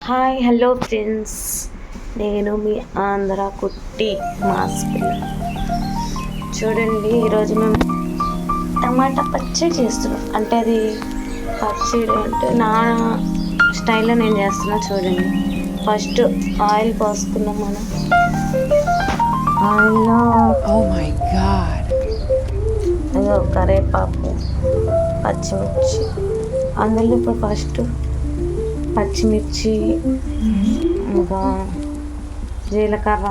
Hi hello friends, నేను మీ ఆంధ్ర కుట్టి mass పిల్ల. చూడండి, ఈరోజు మేము టమాటా పచ్చడి చేస్తున్నాం. అంటే అది పచ్చడి అంటే నా స్టైల్లో నేను చేస్తున్నా. చూడండి, ఫస్ట్ ఆయిల్ పోసుకున్నాం. మనం ఆయిల్లో అదో కరివేపాకు, పచ్చిమిర్చి. అందులో ఇప్పుడు ఫస్ట్ పచ్చిమిర్చి, ఇంకా జీలకర్ర,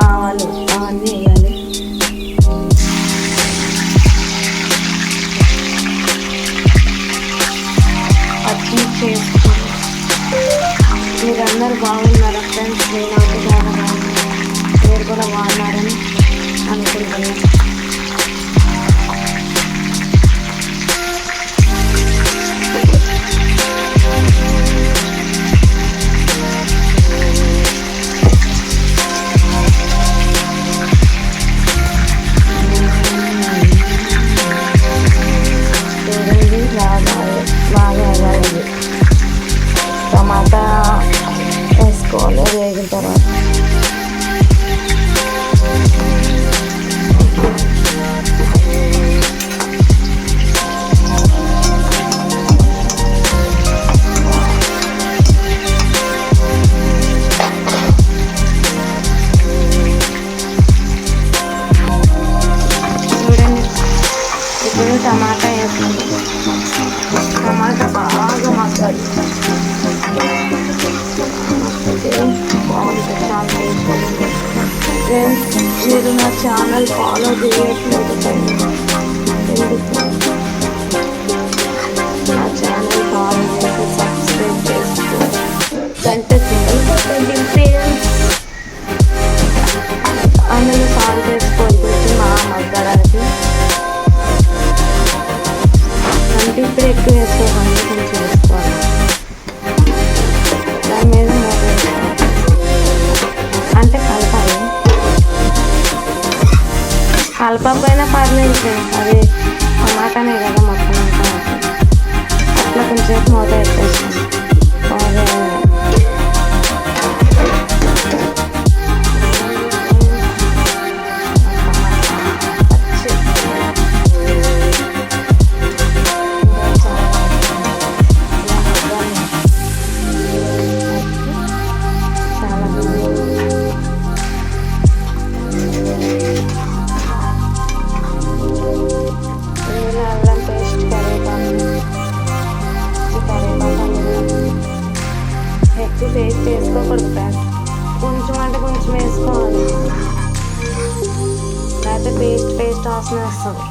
ఆవాలు అవన్నీ వేయాలి. పచ్చిమిర్చి వేసుకొని మీరందరూ బాగున్నారా ఫ్రెండ్స్? నేనైతే చాలా బాగున్నాను, మీరు కూడా బాగున్నారని అనుకుంటున్నాను. టమాటా వేసుకోవాలి. వేగిన తర్వాత చూడండి, ఇప్పుడు టమాటా వేసుకుంటాం. టమాటా బాగా మగ్గాలి. బాగుంటుంది, చాలా టేస్ట్. ఫ్రెండ్స్, మీరు నా ఛానల్ ఫాలో చేయట్లేదు, నా ఛానల్ ఫాలో చేసి సబ్స్క్రైబ్ చేసుకో, గంట కొట్టండి ఫ్రెండ్స్. అందులో సాల్ట్ వేసుకోవాలి కొంచెం మగ్గడానికి. అంటే ఇప్పుడు ఎక్కువ వేసుకోకండి, కొంచెం వేసుకోవాలి. దాని మీద మూత వేసుకోవాలి. అంటే కలపకపోయినా పర్లేదు, అది టమాటానే కదా మొత్తం అంతా. అట్లా కొంచెం మూత వేసేసాను. ఎక్కువ పేస్ట్ వేసుకోకూడదు ఫ్రెండ్స్, కొంచెం అంటే కొంచెం వేసుకోవాలి, లేకపోతే పేస్ట్ వాసన వస్తుంది.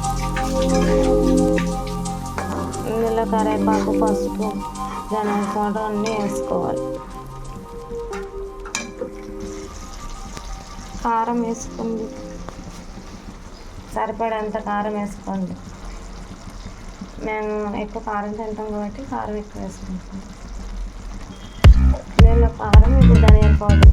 ఇందులో కరివేపాకు, పసుపు, ధనియాల పౌడర్ అన్నీ వేసుకోవాలి. కారం వేసుకోండి, సరిపడేంత కారం వేసుకోండి. మేము ఎక్కువ కారం తింటాం కాబట్టి కారం ఎక్కువ వేసుకుంటాం. నేను కారం, ఇప్పుడు ధనియాల powder.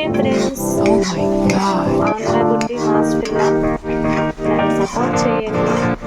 Okay friends, Oh my god. Andhra గుడ్డి మాస్ పిల్ల, సపోర్ట్ చేయండి.